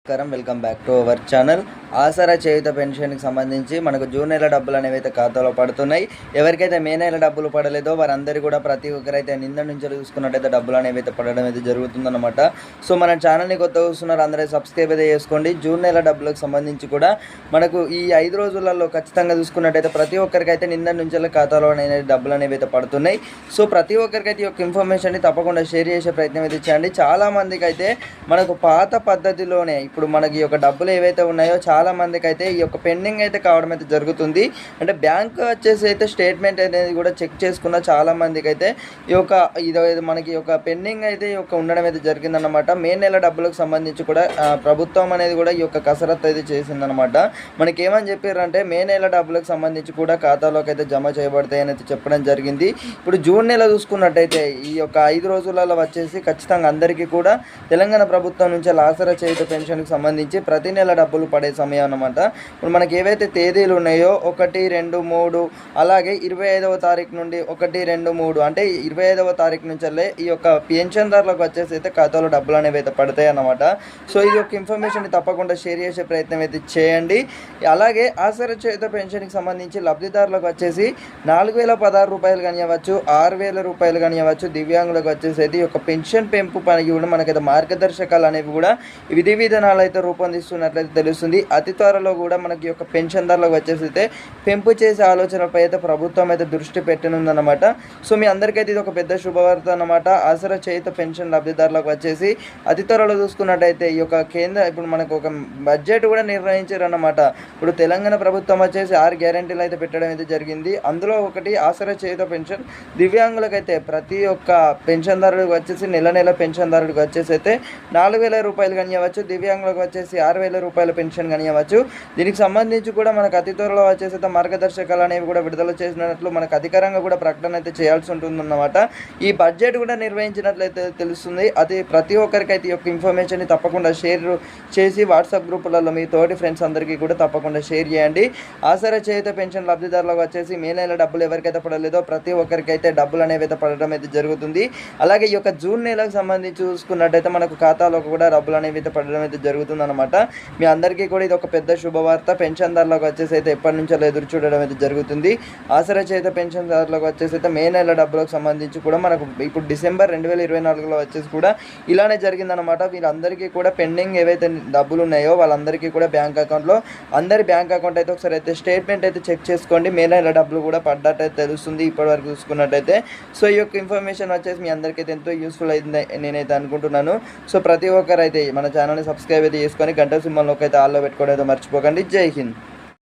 నమస్కారం, welcome back to our channel. Aasara Cheyutha పెన్షన్కి సంబంధించి మనకు జూన్ నెల డబ్బులు అనేవి అయితే ఖాతాలో పడుతున్నాయి. ఎవరికైతే మే నెల డబ్బులు పడలేదో వారందరూ కూడా ప్రతి ఒక్కరైతే నిన్న నుంచి చూసుకున్నట్టయితే డబ్బులు అనేవి అయితే పడడం అయితే జరుగుతుందన్నమాట. సో మన ఛానల్ని కొత్తగా చూస్తున్నారు, అందరూ సబ్స్క్రైబ్ అయితే చేసుకోండి. జూన్ నెల డబ్బులకు సంబంధించి కూడా మనకు ఈ 5 రోజులలో ఖచ్చితంగా చూసుకున్నట్టయితే ప్రతి ఒక్కరికైతే నిన్న నుంచి ఖాతాలో అనేది డబ్బులు అనేవి అయితే పడుతున్నాయి. సో ప్రతి ఒక్కరికైతే ఈ యొక్క ఇన్ఫర్మేషన్ని తప్పకుండా షేర్ చేసే ప్రయత్నం అయితే చేయండి. చాలామందికి అయితే మనకు పాత పద్ధతిలోనే ఇప్పుడు మనకి ఈ యొక్క డబ్బులు ఏవైతే ఉన్నాయో చాలా మందికి అయితే ఈ యొక్క పెండింగ్ అయితే కావడం అయితే జరుగుతుంది. అంటే బ్యాంక్ వచ్చేసి అయితే స్టేట్మెంట్ అనేది కూడా చెక్ చేసుకున్న చాలా మందికి అయితే ఈ యొక్క ఇది మనకి ఒక పెండింగ్ అయితే ఈ యొక్క ఉండడం అయితే జరిగిందన్నమాట. మే నెల డబ్బులకు సంబంధించి కూడా ప్రభుత్వం అనేది కూడా ఈ యొక్క కసరత్తు అయితే చేసిందనమాట. మనకి ఏమని చెప్పారంటే మే నెల డబ్బులకు సంబంధించి కూడా ఖాతాలోకి అయితే జమ చేయబడతాయని అయితే చెప్పడం జరిగింది. ఇప్పుడు జూన్ నెల చూసుకున్నట్టయితే ఈ యొక్క 5 రోజులలో వచ్చేసి ఖచ్చితంగా అందరికీ కూడా తెలంగాణ ప్రభుత్వం నుంచి ఆసరా చేయుత పెన్షన్కి సంబంధించి ప్రతి నెల డబ్బులు పడే సమయం అన్నమాట. ఇప్పుడు మనకి ఏవైతే తేదీలు ఉన్నాయో 1, 2, 3 అలాగే 25వ తారీఖు నుండి 1, 2, 3 అంటే 25వ తారీఖు నుంచి ఈ యొక్క పెన్షన్దారులకు వచ్చేసి అయితే ఖాతాలో డబ్బులు అనేవి అయితే పడతాయి అన్నమాట. సో ఈ యొక్క ఇన్ఫర్మేషన్ తప్పకుండా షేర్ చేసే ప్రయత్నం అయితే చేయండి. అలాగే ఆసరా చేయుత పెన్షన్కి సంబంధించి లబ్ధిదారులకు వచ్చేసి 4,016 రూపాయలు కానివ్వచ్చు, 6,000 రూపాయలు కానివ్వచ్చు, దివ్యాంగులకు వచ్చేసి అయితే ఈ యొక్క పెన్షన్ పెంపు పనికి కూడా మనకైతే మార్గదర్శకాలు అనేవి కూడా విధి విధానాలు అయితే రూపొందిస్తున్నట్లయితే తెలుస్తుంది. అతి త్వరలో కూడా మనకి యొక్క పెన్షన్దారులకు వచ్చేసి అయితే పెంపు చేసే ఆలోచనపై అయితే ప్రభుత్వం అయితే దృష్టి పెట్టనుందన్నమాట. సో మీ అందరికైతే ఇది ఒక పెద్ద శుభవార్త అన్నమాట. ఆసరా చేయుత పెన్షన్ లబ్ధిదారులకు వచ్చేసి అతి త్వరలో చూసుకున్నట్టయితే ఈ యొక్క ఇప్పుడు మనకు ఒక బడ్జెట్ కూడా నిర్ణయించారన్నమాట. ఇప్పుడు తెలంగాణ ప్రభుత్వం వచ్చేసి 6 గ్యారెంటీలు అయితే పెట్టడం అయితే జరిగింది. అందులో ఒకటి ఆసరా చేయుత పెన్షన్. దివ్యాంగులకైతే ప్రతి ఒక్క పెన్షన్దారుడికి వచ్చేసి నెల పెన్షన్దారుడికి వచ్చేసి అయితే 4,000 రూపాయలు కానివ్వచ్చు, దివ్యాంగులకు వచ్చేసి 6,000 రూపాయల పెన్షన్ కానివ్వచ్చు. దీనికి సంబంధించి కూడా మనకు అతి త్వరలో వచ్చేసి అయితే మార్గదర్శకాలు అనేవి కూడా విడుదల చేసినట్లు మనకు అధికారంగా కూడా ప్రకటన అయితే చేయాల్సి ఉంటుందన్నమాట. ఈ బడ్జెట్ కూడా నిర్వహించినట్లయితే తెలుస్తుంది. అది ప్రతి ఒక్కరికైతే ఈ యొక్క ఇన్ఫర్మేషన్ని తప్పకుండా షేర్ చేసి వాట్సాప్ గ్రూపులలో మీ తోటి ఫ్రెండ్స్ అందరికీ కూడా తప్పకుండా షేర్ చేయండి. ఆసరా చేయుత పెన్షన్ లబ్ధిదారులకు వచ్చేసి మే నెల డబ్బులు ఎవరికైతే పడలేదో ప్రతి ఒక్కరికైతే డబ్బులు అనేవి అయితే పడడం అయితే జరుగుతుంది. అలాగే ఈ యొక్క జూన్ నెలకు సంబంధించి చూసుకున్నట్టయితే మనకు ఖాతాలో కూడా డబ్బులు అనేవి అయితే పడడం అయితే జరుగుతుందన్నమాట. మీ అందరికీ కూడా ఇది ఒక పెద్ద శుభవార్త. పెన్షన్దారులకు వచ్చేసి అయితే ఎప్పటి నుంచో ఎదురు చూడడం అయితే జరుగుతుంది. ఆసరా చేయుత పెన్షన్దారులకు వచ్చేసి అయితే మే నెల డబ్బులకు సంబంధించి కూడా మనకు ఇప్పుడు డిసెంబర్ 2024లో వచ్చేసి కూడా ఇలానే జరిగిందనమాట. వీళ్ళందరికీ కూడా పెండింగ్ ఏవైతే డబ్బులు ఉన్నాయో వాళ్ళందరికీ కూడా బ్యాంక్ అకౌంట్లో అందరి బ్యాంక్ అకౌంట్ అయితే ఒకసారి అయితే స్టేట్మెంట్ అయితే చెక్ చేసుకోండి. మే నెల డబ్బులు కూడా పడ్డట్టయితే తెలుస్తుంది ఇప్పటివరకు చూసుకున్నట్టయితే. సో ఈ యొక్క ఇన్ఫర్మేషన్ వచ్చేసి మీ అందరికైతే ఎంతో యూస్ఫుల్ అయింది నేనైతే అనుకుంటున్నాను. సో ప్రతి ఒక్కరైతే మన ఛానల్ని సబ్స్క్రైబ్ అయితే చేసుకొని గంట సింబల్లోకి అయితే ఆల్లో పెట్టుకోవడం అయితే మర్చిపోకండి. జై హింద్.